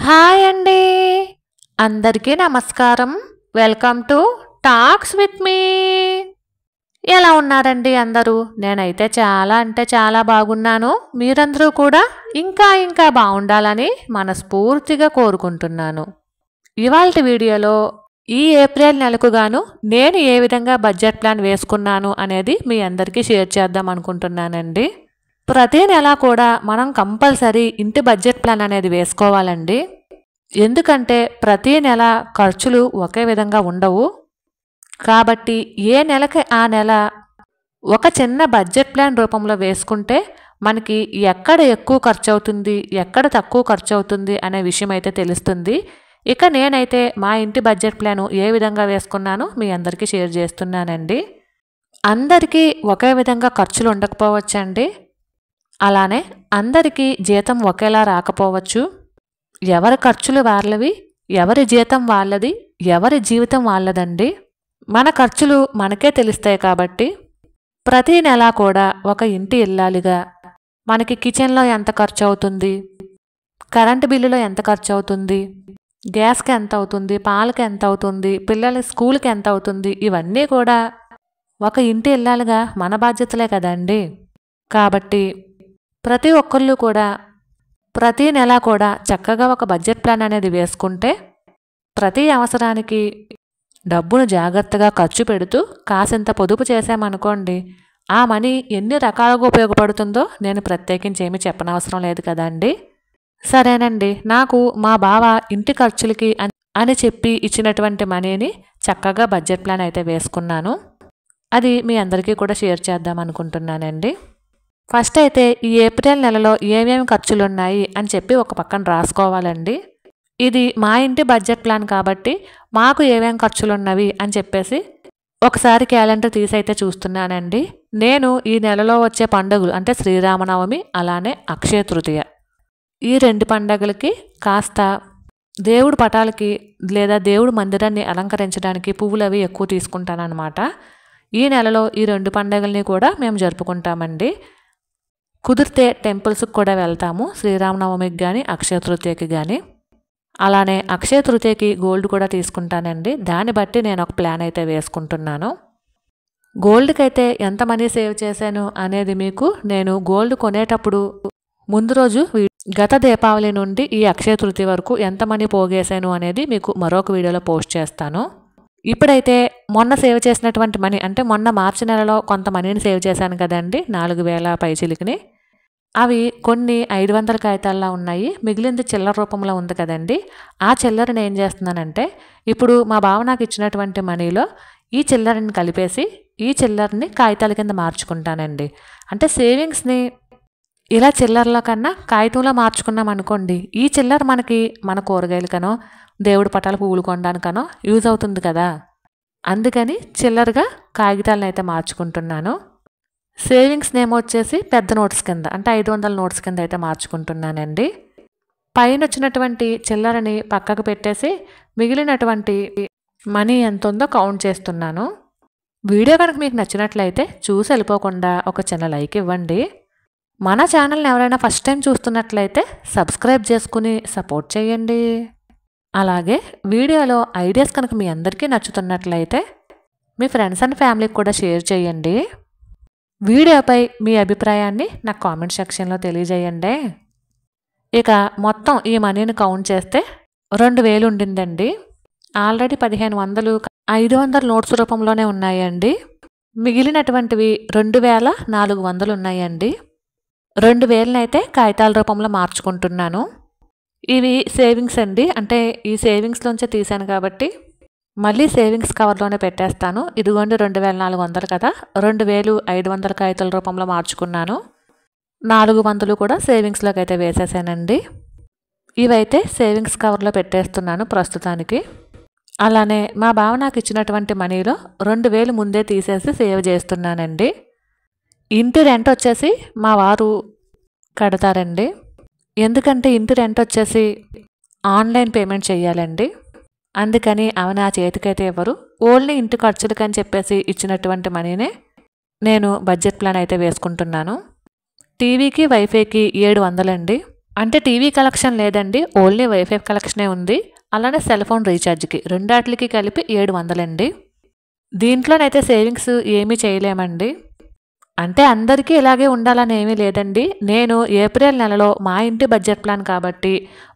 Hi అండి. అందరికీ నమస్కారం. Welcome to talks with me. ఎలా ఉన్నారండి అందరూ? నేనైతే చాలా అంటే చాలా బాగున్నాను. మీరందరూ కూడా ఇంకా బాగుండాలని మనస్ఫూర్తిగా కోరుకుంటున్నాను. ఇవాల్టి వీడియోలో ఈ ఏప్రిల్ నెలకు గాను నేను ఏ విధంగా బడ్జెట్ ప్లాన్ వేసుకున్నాను అనేది మీ అందరికీ షేర్ చేద్దాం అనుకుంటున్నానండి. ప్రతి నెల కూడా మనం కంపల్సరీ ఇంటి బడ్జెట్ ప్లాన్ అనేది వేసుకోవాలండి. ఎందుకంటే ప్రతి నెల ఖర్చులు ఒకే విధంగా ఉండవు. కాబట్టి ఏ నెలకి ఆ నెల ఒక చిన్న బడ్జెట్ ప్లాన్ రూపంలో వేసుకుంటే మనకి ఎక్కడ ఎక్కువ ఖర్చు అవుతుంది, ఎక్కడ తక్కువ ఖర్చు అవుతుంది అనే విషయం అయితే తెలుస్తుంది. ఇక నేనైతే మా ఇంటి బడ్జెట్ ప్లాను ఏ విధంగా వేసుకున్నానో మీ అందరికీ షేర్ చేస్తున్నానండి. అందరికీ ఒకే విధంగా ఖర్చులు ఉండకపోవచ్చండి. అలానే అందరికీ జీతం ఒకేలా రాకపోవచ్చు. ఎవరి ఖర్చులు వాళ్ళవి, ఎవరి జీతం వాళ్ళది, ఎవరి జీవితం వాళ్ళదండి. మన ఖర్చులు మనకే తెలుస్తాయి కాబట్టి ప్రతి నెల కూడా ఒక ఇంటి ఇల్లాలిగా మనకి కిచెన్లో ఎంత ఖర్చు అవుతుంది, కరెంటు బిల్లులో ఎంత ఖర్చు అవుతుంది, గ్యాస్కి ఎంత అవుతుంది, పాలకి ఎంత అవుతుంది, పిల్లల స్కూల్కి ఎంత అవుతుంది, ఇవన్నీ కూడా ఒక ఇంటి ఇల్లాలిగా మన బాధ్యతలే కదండి. కాబట్టి ప్రతి ఒక్కళ్ళు కూడా ప్రతి నెల కూడా చక్కగా ఒక బడ్జెట్ ప్లాన్ అనేది వేసుకుంటే ప్రతి అవసరానికి డబ్బును జాగ్రత్తగా ఖర్చు పెడుతూ కాసింత పొదుపు చేసామనుకోండి, ఆ మనీ ఎన్ని రకాలుగా ఉపయోగపడుతుందో నేను ప్రత్యేకించి ఏమీ చెప్పనవసరం లేదు కదండి. సరేనండి, నాకు మా బావ ఇంటి ఖర్చులకి అని చెప్పి ఇచ్చినటువంటి మనీని చక్కగా బడ్జెట్ ప్లాన్ అయితే వేసుకున్నాను. అది మీ అందరికీ కూడా షేర్ చేద్దాం అనుకుంటున్నానండి. ఫస్ట్ అయితే ఈ ఏప్రిల్ నెలలో ఏమేమి ఖర్చులు ఉన్నాయి అని చెప్పి ఒక పక్కన రాసుకోవాలండి. ఇది మా ఇంటి బడ్జెట్ ప్లాన్ కాబట్టి మాకు ఏమేమి ఖర్చులు ఉన్నవి అని చెప్పేసి ఒకసారి క్యాలెండర్ తీసి అయితే చూస్తున్నానండి. నేను ఈ నెలలో వచ్చే పండుగలు అంటే శ్రీరామనవమి అలానే అక్షయ తృతీయ, ఈ రెండు పండుగలకి కాస్త దేవుడి పటాలకి లేదా దేవుడి మందిరాన్ని అలంకరించడానికి పువ్వులు అవి ఎక్కువ తీసుకుంటానన్నమాట. ఈ నెలలో ఈ రెండు పండుగల్ని కూడా మేము జరుపుకుంటామండి. కుదిరితే టెంపుల్స్కి కూడా వెళ్తాము, శ్రీరామనవమికి కానీ అక్షయ తృతీయకి కానీ. అలానే అక్షయ తృతీయకి గోల్డ్ కూడా తీసుకుంటానండి. దాన్ని బట్టి నేను ఒక ప్లాన్ అయితే వేసుకుంటున్నాను. గోల్డ్కి అయితే ఎంత మనీ సేవ్ చేశాను అనేది మీకు నేను గోల్డ్ కొనేటప్పుడు ముందు రోజు గత దీపావళి నుండి ఈ అక్షయ తృతీయ వరకు ఎంత మనీ పోగేశాను అనేది మీకు మరొక వీడియోలో పోస్ట్ చేస్తాను. ఇప్పుడైతే మొన్న సేవ్ చేసినటువంటి మనీ అంటే మొన్న మార్చి నెలలో కొంత మనీని సేవ్ చేశాను కదండి, 4000 పైచిలికిని. అవి కొన్ని 500 కాగితాల్లో ఉన్నాయి, మిగిలింది చిల్లర రూపంలో ఉంది కదండి. ఆ చిల్లరని ఏం చేస్తున్నానంటే ఇప్పుడు మా బావ నాకు ఇచ్చినటువంటి మనీలో ఈ చిల్లరని కలిపేసి ఈ చిల్లరని కాగితాల కింద మార్చుకుంటానండి. అంటే సేవింగ్స్ని ఇలా చిల్లరలో కన్నా కాగితంలో మార్చుకున్నాం అనుకోండి, ఈ చిల్లర మనకి మన కూరగాయలకనో దేవుడి పటాలు పువ్వులు కొనడానికనో యూజ్ అవుతుంది కదా. అందుకని చిల్లరగా కాగితాలను అయితే మార్చుకుంటున్నాను. సేవింగ్స్ నేమ్ వచ్చేసి పెద్ద నోట్స్ కింద అంటే 500 నోట్స్ కింద అయితే మార్చుకుంటున్నానండి. పైన వచ్చినటువంటి చిల్లరని పక్కకు పెట్టేసి మిగిలినటువంటి మనీ ఎంత ఉందో కౌంట్ చేస్తున్నాను. వీడియో కనుక మీకు నచ్చినట్లయితే చూసి వెళ్ళిపోకుండా ఒక చిన్న లైక్ ఇవ్వండి. మన ఛానల్ని ఎవరైనా ఫస్ట్ టైం చూస్తున్నట్లయితే సబ్స్క్రైబ్ చేసుకుని సపోర్ట్ చేయండి. అలాగే వీడియోలో ఐడియాస్ కనుక మీ అందరికీ నచ్చుతున్నట్లయితే మీ ఫ్రెండ్స్ అండ్ ఫ్యామిలీకి కూడా షేర్ చేయండి. వీడియోపై మీ అభిప్రాయాన్ని నాకు కామెంట్ సెక్షన్లో తెలియజేయండి. ఇక మొత్తం ఈ మనీని కౌంట్ చేస్తే 2000 ఉండిందండి. ఆల్రెడీ 1500 500 నోట్స్ రూపంలోనే ఉన్నాయండి. మిగిలినటువంటివి 2400 ఉన్నాయండి. 2000 అయితే కాగితాల రూపంలో మార్చుకుంటున్నాను. ఇవి సేవింగ్స్ అండి, అంటే ఈ సేవింగ్స్లోంచే తీశాను కాబట్టి మళ్ళీ సేవింగ్స్ కవర్లోనే పెట్టేస్తాను. ఇదిగోండి 2400 కదా, 2500 కాగితాల రూపంలో మార్చుకున్నాను. 400 కూడా సేవింగ్స్లోకి అయితే వేసేసానండి. ఇవైతే సేవింగ్స్ కవర్లో పెట్టేస్తున్నాను ప్రస్తుతానికి. అలానే మా బావ నాకు ఇచ్చినటువంటి మనీలో 2000 ముందే తీసేసి సేవ్ చేస్తున్నానండి. ఇంటి రెంట్ వచ్చేసి మా వారు కడతారండి. ఎందుకంటే ఇంటి రెంట్ వచ్చేసి ఆన్లైన్ పేమెంట్ చేయాలండి. అందుకని అవి నా చేతికైతే ఇవ్వరు. ఓన్లీ ఇంటి ఖర్చులకని చెప్పేసి ఇచ్చినటువంటి మనీనే నేను బడ్జెట్ ప్లాన్ అయితే వేసుకుంటున్నాను. టీవీకి వైఫైకి 700 అండి. అంటే టీవీ కలెక్షన్ లేదండి, ఓన్లీ వైఫై కలెక్షనే ఉంది. అలానే సెల్ ఫోన్ రీఛార్జ్కి రెండాట్లకి కలిపి 700 అండి. దీంట్లోనైతే సేవింగ్స్ ఏమీ చేయలేమండి. అంటే అందరికీ ఇలాగే ఉండాలని ఏమీ లేదండి. నేను ఏప్రిల్ నెలలో మా ఇంటి బడ్జెట్ ప్లాన్ కాబట్టి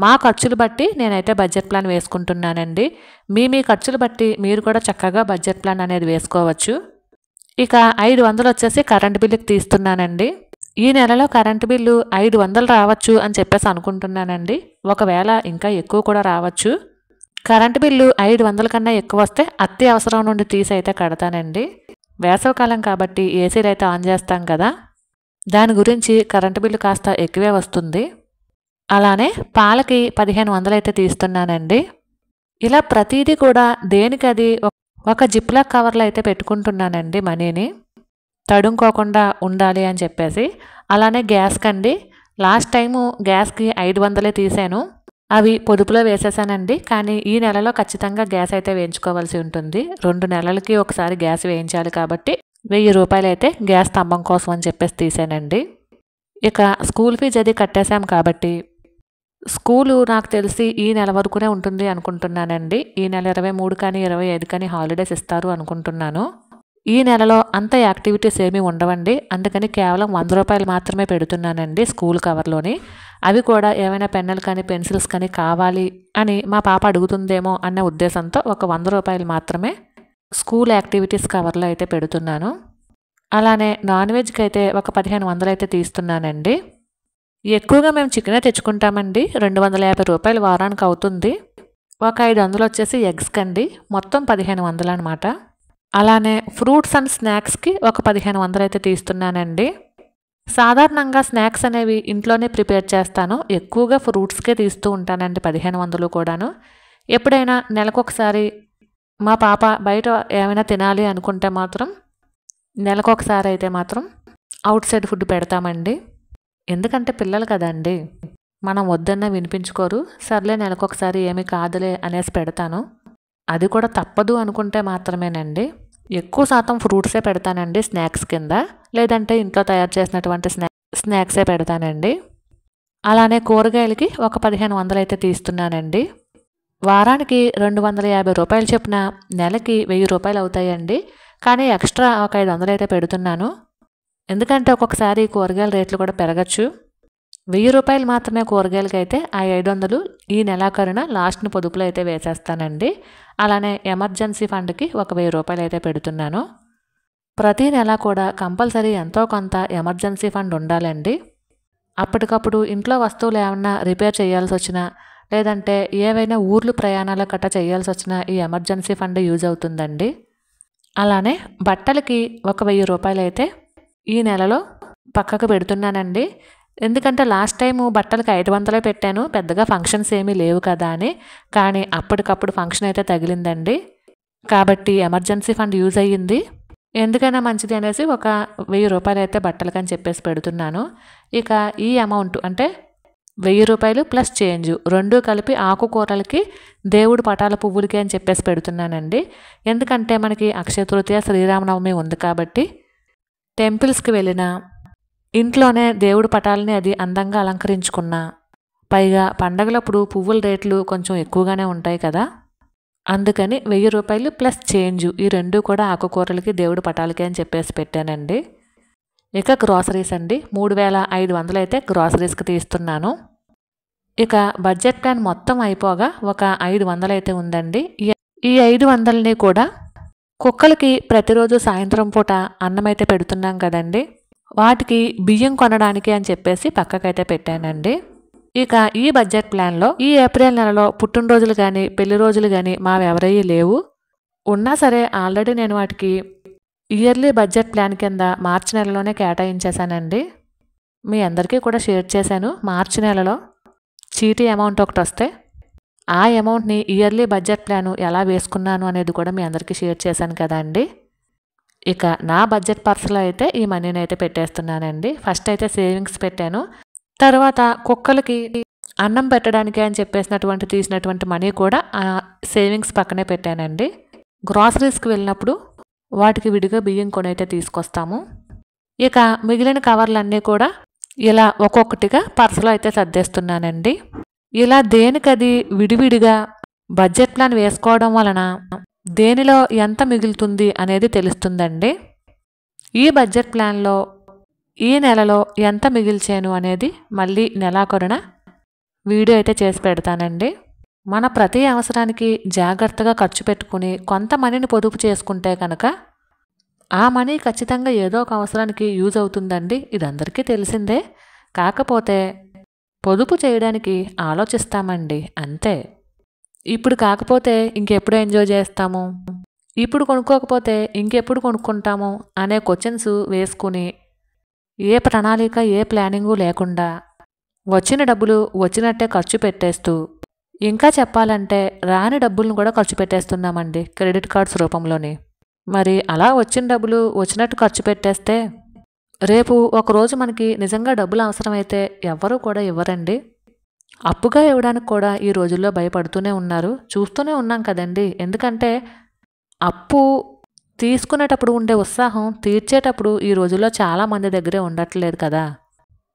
మా ఖర్చులు బట్టి నేనైతే బడ్జెట్ ప్లాన్ వేసుకుంటున్నానండి. మీ ఖర్చులు బట్టి మీరు కూడా చక్కగా బడ్జెట్ ప్లాన్ అనేది వేసుకోవచ్చు. ఇక 500 వచ్చేసి కరెంట్ బిల్లుకి తీస్తున్నానండి. ఈ నెలలో కరెంటు బిల్లు 500 రావచ్చు అని చెప్పేసి అనుకుంటున్నానండి. ఒకవేళ ఇంకా ఎక్కువ కూడా రావచ్చు. కరెంటు బిల్లు 500 కన్నా ఎక్కువ వస్తే అత్యవసరం నుండి తీసి అయితే కడతానండి. వేసవికాలం కాబట్టి ఏసీలు అయితే ఆన్ చేస్తాం కదా, దాని గురించి కరెంటు బిల్లు కాస్త ఎక్కువే వస్తుంది. అలానే పాలకి 1500 అయితే తీస్తున్నానండి. ఇలా ప్రతిదీ కూడా దేనికది ఒక జిప్లాక్ కవర్లో అయితే పెట్టుకుంటున్నానండి మనీని, తడుముకోకుండా ఉండాలి అని చెప్పేసి. అలానే గ్యాస్కి అండి, లాస్ట్ టైము గ్యాస్కి 500 తీసాను, అవి పొదుపులో వేసేసానండి. కానీ ఈ నెలలో ఖచ్చితంగా గ్యాస్ అయితే వేయించుకోవాల్సి ఉంటుంది. 2 నెలలకి ఒకసారి గ్యాస్ వేయించాలి కాబట్టి 1000 రూపాయలు అయితే గ్యాస్ స్తంభం కోసం అని చెప్పేసి తీసానండి. ఇక స్కూల్ ఫీజు అది కట్టేశాం కాబట్టి స్కూలు నాకు తెలిసి ఈ నెల వరకునే ఉంటుంది అనుకుంటున్నానండి. ఈ నెల 23 కానీ 25 కానీ హాలిడేస్ ఇస్తారు అనుకుంటున్నాను. ఈ నెలలో అంత యాక్టివిటీస్ ఏమీ ఉండవండి. అందుకని కేవలం 100 రూపాయలు మాత్రమే పెడుతున్నానండి స్కూల్ కవర్లోని. అవి కూడా ఏమైనా పెన్నులు కానీ పెన్సిల్స్ కానీ కావాలి అని మా పాప అడుగుతుందేమో అన్న ఉద్దేశంతో ఒక 100 రూపాయలు మాత్రమే స్కూల్ యాక్టివిటీస్ కవర్లో అయితే పెడుతున్నాను. అలానే నాన్ వెజ్కి అయితే ఒక 1500 అయితే తీస్తున్నానండి. ఎక్కువగా మేము చికెనే తెచ్చుకుంటామండి. 250 రూపాయలు వారానికి అవుతుంది. ఒక 500 వచ్చేసి ఎగ్స్కి అండి, మొత్తం 1500 అనమాట. అలానే ఫ్రూట్స్ అండ్ స్నాక్స్కి ఒక 1500 అయితే తీస్తున్నానండి. సాధారణంగా స్నాక్స్ అనేవి ఇంట్లోనే ప్రిపేర్ చేస్తాను. ఎక్కువగా ఫ్రూట్స్కే తీస్తూ ఉంటానండి 1500 కూడాను. ఎప్పుడైనా నెలకొకసారి మా పాప బయట ఏమైనా తినాలి అనుకుంటే మాత్రం నెలకొకసారి అయితే మాత్రం అవుట్ సైడ్ ఫుడ్ పెడతామండి. ఎందుకంటే పిల్లలు కదండి, మనం వద్దన్నా వినిపించుకోరు. సర్లే నెలకొకసారి ఏమీ కాదులే అనేసి పెడతాను. అది కూడా తప్పదు అనుకుంటే మాత్రమేనండి. ఎక్కువ శాతం ఫ్రూట్సే పెడతానండి స్నాక్స్ కింద, లేదంటే ఇంట్లో తయారు చేసినటువంటి స్నాక్సే పెడతానండి. అలానే కూరగాయలకి ఒక 1500 అయితే తీస్తున్నానండి. వారానికి 250 రూపాయలు చొప్పున నెలకి 1000 రూపాయలు అవుతాయండి. కానీ ఎక్స్ట్రా ఒక 500 అయితే పెడుతున్నాను. ఎందుకంటే ఒక్కొక్కసారి కూరగాయల రేట్లు కూడా పెరగచ్చు. 1000 రూపాయలు మాత్రమే కూరగాయలకి అయితే, ఆ 500 ఈ నెలాఖరున లాస్ట్ని పొదుపులో అయితే వేసేస్తానండి. అలానే ఎమర్జెన్సీ ఫండ్కి ఒక 1000 రూపాయలు అయితే పెడుతున్నాను. ప్రతి నెల కూడా కంపల్సరీ ఎంతో కొంత ఎమర్జెన్సీ ఫండ్ ఉండాలండి. అప్పటికప్పుడు ఇంట్లో వస్తువులు ఏమన్నా రిపేర్ చేయాల్సి వచ్చినా, లేదంటే ఏవైనా ఊర్లు ప్రయాణాలు గట్రా చేయాల్సి వచ్చినా ఈ ఎమర్జెన్సీ ఫండ్ యూజ్ అవుతుందండి. అలానే బట్టలకి ఒక 1000 రూపాయలు అయితే ఈ నెలలో పక్కకు పెడుతున్నానండి. ఎందుకంటే లాస్ట్ టైము బట్టలకి 500 పెట్టాను, పెద్దగా ఫంక్షన్స్ ఏమీ లేవు కదా అని. కానీ అప్పటికప్పుడు ఫంక్షన్ అయితే తగిలిందండి, కాబట్టి ఎమర్జెన్సీ ఫండ్ యూజ్ అయ్యింది. ఎందుకైనా మంచిది అనేసి ఒక 1000 రూపాయలు అయితే బట్టలకని చెప్పేసి పెడుతున్నాను. ఇక ఈ అమౌంట్ అంటే 1000 రూపాయలు ప్లస్ చేంజ్ 2 కలిపి ఆకుకూరలకి, దేవుడు పటాల పువ్వులకి అని చెప్పేసి పెడుతున్నానండి. ఎందుకంటే మనకి అక్షయ తృతీయ, శ్రీరామనవమి ఉంది కాబట్టి టెంపుల్స్కి వెళ్ళినా, ఇంట్లోనే దేవుడి పటాలని అది అందంగా అలంకరించుకున్నా, పైగా పండగలప్పుడు పువ్వుల రేట్లు కొంచెం ఎక్కువగానే ఉంటాయి కదా, అందుకని 1000 రూపాయలు ప్లస్ చేంజ్ ఈ 2 కూడా ఆకుకూరలకి, దేవుడి పటాలకి అని చెప్పేసి పెట్టానండి. ఇక గ్రాసరీస్ అండి, 3500 అయితే గ్రాసరీస్కి తీస్తున్నాను. ఇక బడ్జెట్ ప్లాన్ మొత్తం అయిపోగా ఒక 500 అయితే ఉందండి. ఈ 500ని కూడా కుక్కలకి ప్రతిరోజు సాయంత్రం పూట అన్నం అయితే పెడుతున్నాం కదండి, వాటికి బియ్యం కొనడానికి అని చెప్పేసి పక్కకైతే పెట్టానండి. ఇక ఈ బడ్జెట్ ప్లాన్లో ఈ ఏప్రిల్ నెలలో పుట్టినరోజులు కానీ పెళ్లి రోజులు కానీ మావి ఎవరయ్యి లేవు. ఉన్నా సరే ఆల్రెడీ నేను వాటికి ఇయర్లీ బడ్జెట్ ప్లాన్ కింద మార్చి నెలలోనే కేటాయించేశానండి. మీ అందరికీ కూడా షేర్ చేశాను. మార్చి నెలలో చీటీ అమౌంట్ ఒకటి వస్తే ఆ అమౌంట్ని ఇయర్లీ బడ్జెట్ ప్లాను ఎలా వేసుకున్నాను అనేది కూడా మీ అందరికీ షేర్ చేశాను కదా అండి. ఇక నా బడ్జెట్ పర్సులో అయితే ఈ మనీని అయితే పెట్టేస్తున్నానండి. ఫస్ట్ అయితే సేవింగ్స్ పెట్టాను, తర్వాత కుక్కలకి అన్నం పెట్టడానికి అని చెప్పేసినటువంటి తీసినటువంటి మనీ కూడా సేవింగ్స్ పక్కనే పెట్టానండి. గ్రాసరీస్కి వెళ్ళినప్పుడు వాటికి విడిగా బియ్యం కొనైతే తీసుకొస్తాము. ఇక మిగిలిన కవర్లన్నీ కూడా ఇలా ఒక్కొక్కటిగా పర్సులో అయితే సర్దేస్తున్నానండి. ఇలా దేనికది విడివిడిగా బడ్జెట్ ప్లాన్ వేసుకోవడం వలన దేనిలో ఎంత మిగులుతుంది అనేది తెలుస్తుందండి. ఈ బడ్జెట్ ప్లాన్లో ఈ నెలలో ఎంత మిగిల్చాను అనేది మళ్ళీ నెలాఖరున వీడియో అయితే చేసి పెడతానండి. మన ప్రతి అవసరానికి జాగ్రత్తగా ఖర్చు పెట్టుకుని కొంత మనీని పొదుపు చేసుకుంటే కనుక ఆ మనీ ఖచ్చితంగా ఏదో ఒక అవసరానికి యూజ్ అవుతుందండి. ఇది అందరికీ తెలిసిందే. కాకపోతే పొదుపు చేయడానికి ఆలోచిస్తామండి అంతే. ఇప్పుడు కాకపోతే ఇంకెప్పుడు ఎంజాయ్ చేస్తాము, ఇప్పుడు కొనుక్కోకపోతే ఇంకెప్పుడు కొనుక్కుంటాము అనే క్వశ్చన్స్ వేసుకుని ఏ ప్రణాళిక ఏ ప్లానింగు లేకుండా వచ్చిన డబ్బులు వచ్చినట్టే ఖర్చు పెట్టేస్తూ ఇంకా చెప్పాలంటే రాని డబ్బులను కూడా ఖర్చు పెట్టేస్తున్నామండి క్రెడిట్ కార్డ్స్ రూపంలోని. మరి అలా వచ్చిన డబ్బులు వచ్చినట్టు ఖర్చు పెట్టేస్తే రేపు ఒకరోజు మనకి నిజంగా డబ్బులు అవసరమైతే ఎవ్వరూ కూడా ఇవ్వరండి. అప్పుగా ఇవ్వడానికి కూడా ఈ రోజుల్లో భయపడుతూనే ఉన్నారు. చూస్తూనే ఉన్నాం కదండి. ఎందుకంటే అప్పు తీసుకునేటప్పుడు ఉండే ఉత్సాహం తీర్చేటప్పుడు ఈ రోజుల్లో చాలామంది దగ్గరే ఉండట్లేదు కదా.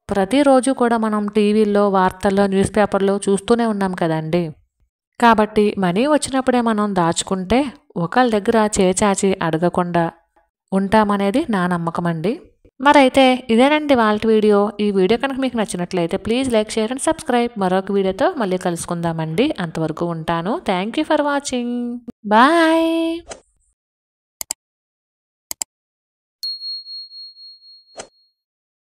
ప్రతిరోజు కూడా మనం టీవీల్లో వార్తల్లో న్యూస్ పేపర్లో చూస్తూనే ఉన్నాం కదండి. కాబట్టి మనీ వచ్చినప్పుడే మనం దాచుకుంటే ఒకళ్ళ దగ్గర చేచాచి అడగకుండా ఉంటామనేది నా నమ్మకం అండి. మరైతే ఇదేనండి వాళ్ళ వీడియో. ఈ వీడియో కనుక మీకు నచ్చినట్లయితే please like, share and subscribe. మరొక వీడియోతో మళ్ళీ కలుసుకుందామండి. అంతవరకు ఉంటాను. Thank you for watching. Bye.